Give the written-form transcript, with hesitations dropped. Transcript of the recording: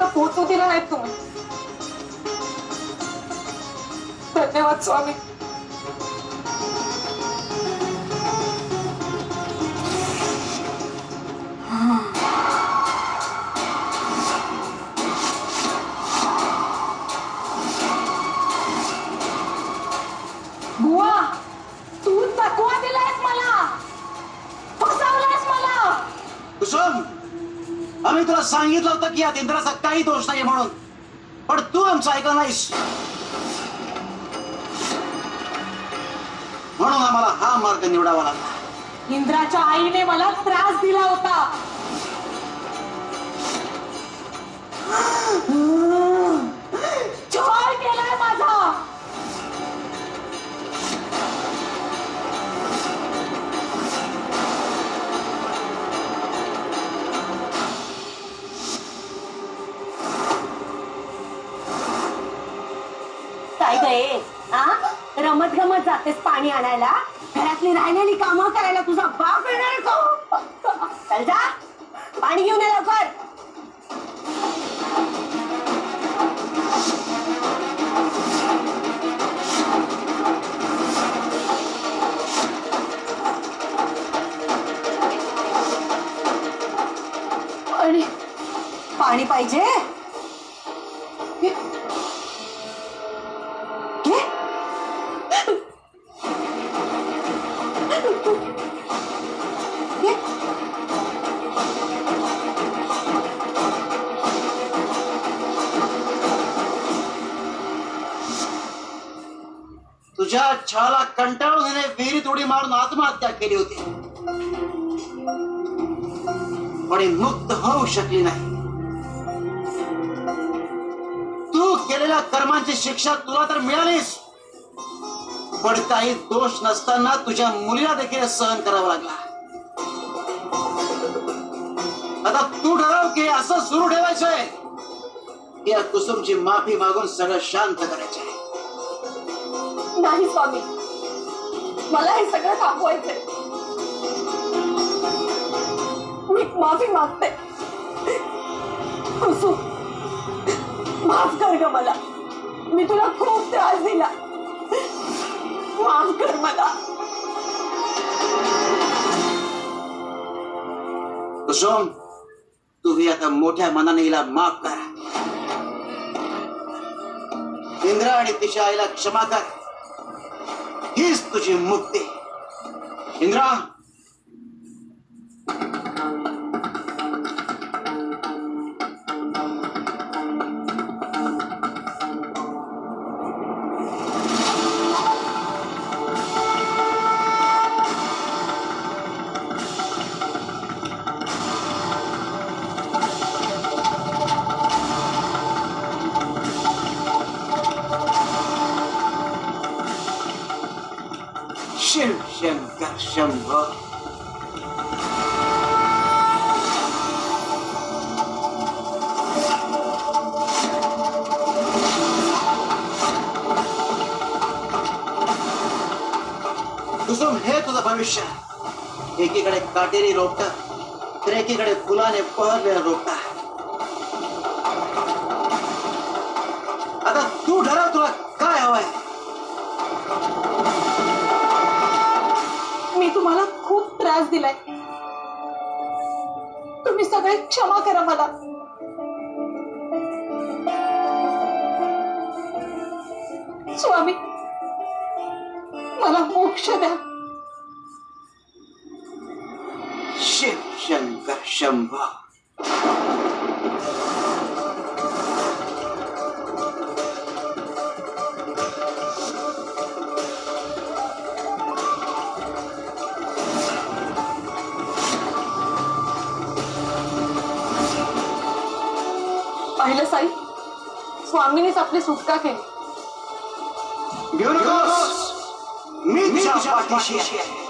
माझ्यापर्यंत पोहोचू दिलं नाहीत तुम्ही. धन्यवाद स्वामी. बुवा, तू थकवा दिलायस मला, फसवलायस मला. कुसुम, आम्ही तुला सांगितलं होतं की या इंद्राचा काही दोष नाही म्हणून, पण तू आमचं ऐकलं नाहीस. म्हणून आम्हाला हा मार्ग निवडावा लागला. इंद्राच्या आईने मला त्रास दिला होता. छळ केलाय माझा. काय गे, रमत गमत जातेस पाणी आणायला? घरातली राहिलेली कामं करायला तुझा बाप येणार का? चल जा, पाणी घेऊन ये लवकर. पाणी पाहिजे? तुझ्या छळाला कंटाळून हिने विहिरीत उडी मारून आत्महत्या केली होती, पण मुक्त होऊ शकली नाही. तू केलेल्या कर्मांची शिक्षा तुला तर मिळालीच, पण काही दोष नसताना तुझ्या मुलीला देखील सहन करावा लागला. आता तू ठरव की असं सुरू ठेवायचंय की या कुसुमची माफी मागून सगळं शांत करायचंय. नाही स्वामी, मला हे सगळं थांबवायचंय. मी माफी मागते. कुसुम, माफ कर ग मला. मी तुला खूप त्रास दिला. माफ कर मला. कुसुम, तुम्ही आता मोठ्या मनाने हिला माफ करा. इंद्रा आणि तिच्या आईला क्षमा कर. हीच तुझी मुक्ती. इंद्रा, शिव शंकर शंभो. कुसुम, हे तुझं भविष्य. एकीकडे काटेरी रोपट, तर एकीकडे फुलाने पहरलेलं रोपट. आता तू ठरव तुला काय हवंय. मी तुम्हाला खूप त्रास दिलाय. तुम्ही सगळे क्षमा करा मला. स्वामी, मला मोक्ष द्या. शिव शंकर शंभो. पाहिलं साई, स्वामीनेच आपली सुटका केली. घेऊ नकोस, मी तुझ्या पाठीशी आहे.